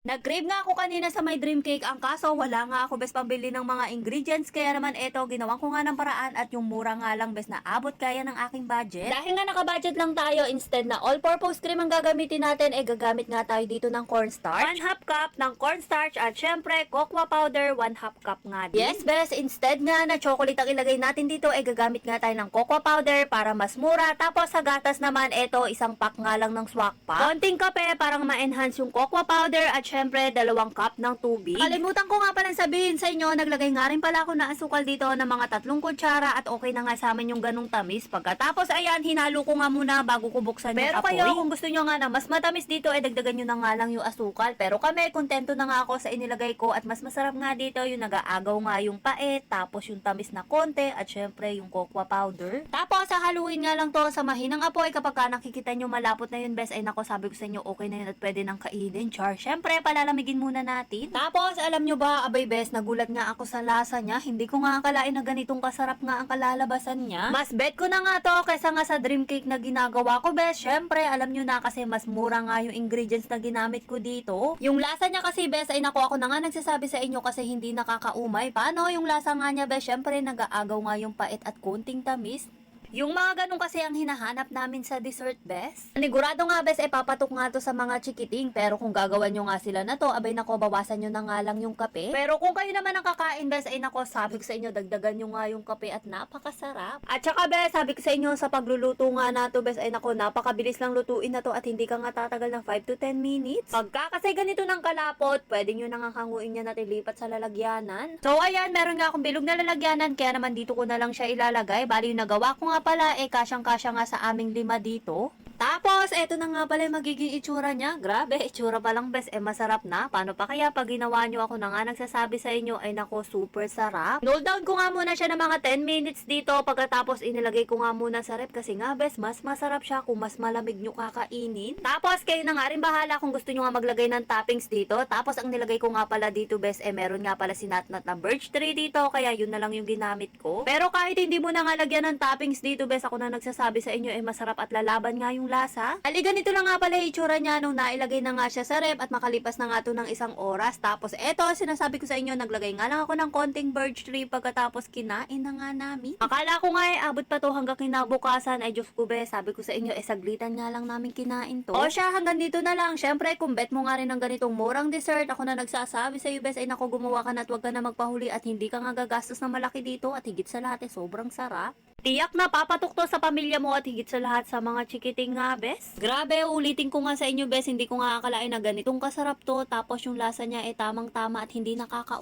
Nag-crave nga ako kanina sa may dream cake, ang kaso wala nga ako bes pambili ng mga ingredients, kaya naman eto, ginawan ko nga ng paraan at yung mura nga lang bes na abot kaya ng aking budget. Dahil nga naka-budget lang tayo, instead na all-purpose cream ang gagamitin natin, gagamit nga tayo dito ng cornstarch. 1/2 cup ng cornstarch at syempre cocoa powder, 1/2 cup nga din. Yes bes, instead nga na chocolate ang ilagay natin dito, gagamit nga tayo ng cocoa powder para mas mura. Tapos sa gatas naman, eto, isang pack nga lang ng swak pa. Konting kape parang ma-enhance yung cocoa powder at syempre, 2 cup ng tubig. Kalimutan ko nga palang sabihin sa inyo, naglagay nga rin pala ako na asukal dito ng mga 3 kutsara at okay na nga sa amin yung ganung tamis. Pagkatapos, ayan, hinalo ko nga muna bago ko buksan yung apoy. Pero kayo, kung gusto nyo nga na mas matamis dito, dagdagan nyo na nga lang yung asukal. Pero kami, kontento na nga ako sa inilagay ko at mas masarap nga dito yung nag-aagaw nga yung pait, tapos yung tamis na konti at syempre yung cocoa powder. Tapos, haluin nga lang to sa mahinang apoy. Kapag ka nakikita nyo malapot na yun, bes, ay nako, sabi ko sa inyo, okay na yun at pwede nang kainin. Char, syempre, palalamigin muna natin. Tapos, alam nyo ba, abay bes, nagulat nga ako sa lasa niya. Hindi ko nga akalain na ganitong kasarap nga ang kalalabasan niya. Mas bet ko na nga to kaysa nga sa dream cake na ginagawa ko, bes. Syempre, alam nyo na kasi mas mura nga yung ingredients na ginamit ko dito. Yung lasa niya kasi, bes, ay naku, ako na nga nagsasabi sa inyo kasi hindi nakakaumay. Paano yung lasa nga niya, bes? Syempre, nag-aagaw nga yung pait at konting tamis. Yung mga ganun kasi ang hinahanap namin sa dessert, bes. Panigurado nga, bes, papatok nga to sa mga chikiting. Pero kung gagawan nyo nga sila na to, abay nako, bawasan nyo na nga lang yung kape. Pero kung kayo naman ang kakain, bes, ay nako, sabi ko sa inyo, dagdagan nyo nga yung kape at napakasarap. At saka, bes, sabi ko sa inyo, sa pagluluto nga na to, bes, ay nako, napakabilis lang lutuin na to at hindi ka nga tatagal ng 5 to 10 minutes. Pagka kasi ganito ng kalapot, pwede nyo nang hanguin yan at ilipat sa lalagyanan. So, ayan, meron nga akong bilog na lalagyanan, kaya naman dito ko na lang siya ilalagay. Bali yung nagawa ko nga pala, kasyang-kasya nga sa aming 5 dito. Tapos, eto na nga pala yung magiging itsura niya. Grabe, itsura pa lang, bes, masarap na. Paano pa kaya pag ginawa nyo, ako na nga nagsasabi sa inyo, ay nako, super sarap. Hold down ko nga muna siya ng mga 10 minutes dito. Pagkatapos, inilagay ko nga muna sa rep kasi nga, bes, mas masarap siya kung mas malamig nyo kakainin. Tapos, kayo na nga rin bahala kung gusto nyo nga maglagay ng toppings dito. Tapos, ang nilagay ko nga pala dito, bes, meron nga pala sinatnat na birch tree dito. Kaya yun na lang yung ginamit ko. Pero kahit hindi mo na nga lagyan ng toppings dito, bes, ako na nagsasabi sa inyo, masarap at lalaban nga yung lasa. Ali, ganito na nga pala yung itsura niya nung nailagay na nga siya sa rep at makalipas na nga to ng 1 oras. Tapos eto, sinasabi ko sa inyo, naglagay nga lang ako ng konting birch tree pagkatapos kinain na nga namin. Akala ko nga abot pa to hanggang kinabukasan. Ay Diyos ko, be, sabi ko sa inyo, saglitan nga lang namin kinain to. O siya, hanggang dito na lang. Syempre, kung bet mo nga rin ng ganitong murang dessert, ako na nagsasabi sa iyo, bes, ay nako, gumawa ka na at wag ka na magpahuli at hindi ka nga gagastos na malaki dito at higit sa lahat, sobrang sarap. Tiyak na papatok to sa pamilya mo at higit sa lahat sa mga chikiting nga, bes. Grabe, ulitin ko nga sa inyo, bes, hindi ko nga akalain na ganitong kasarap to. Tapos yung lasa niya tamang-tama at hindi nakaka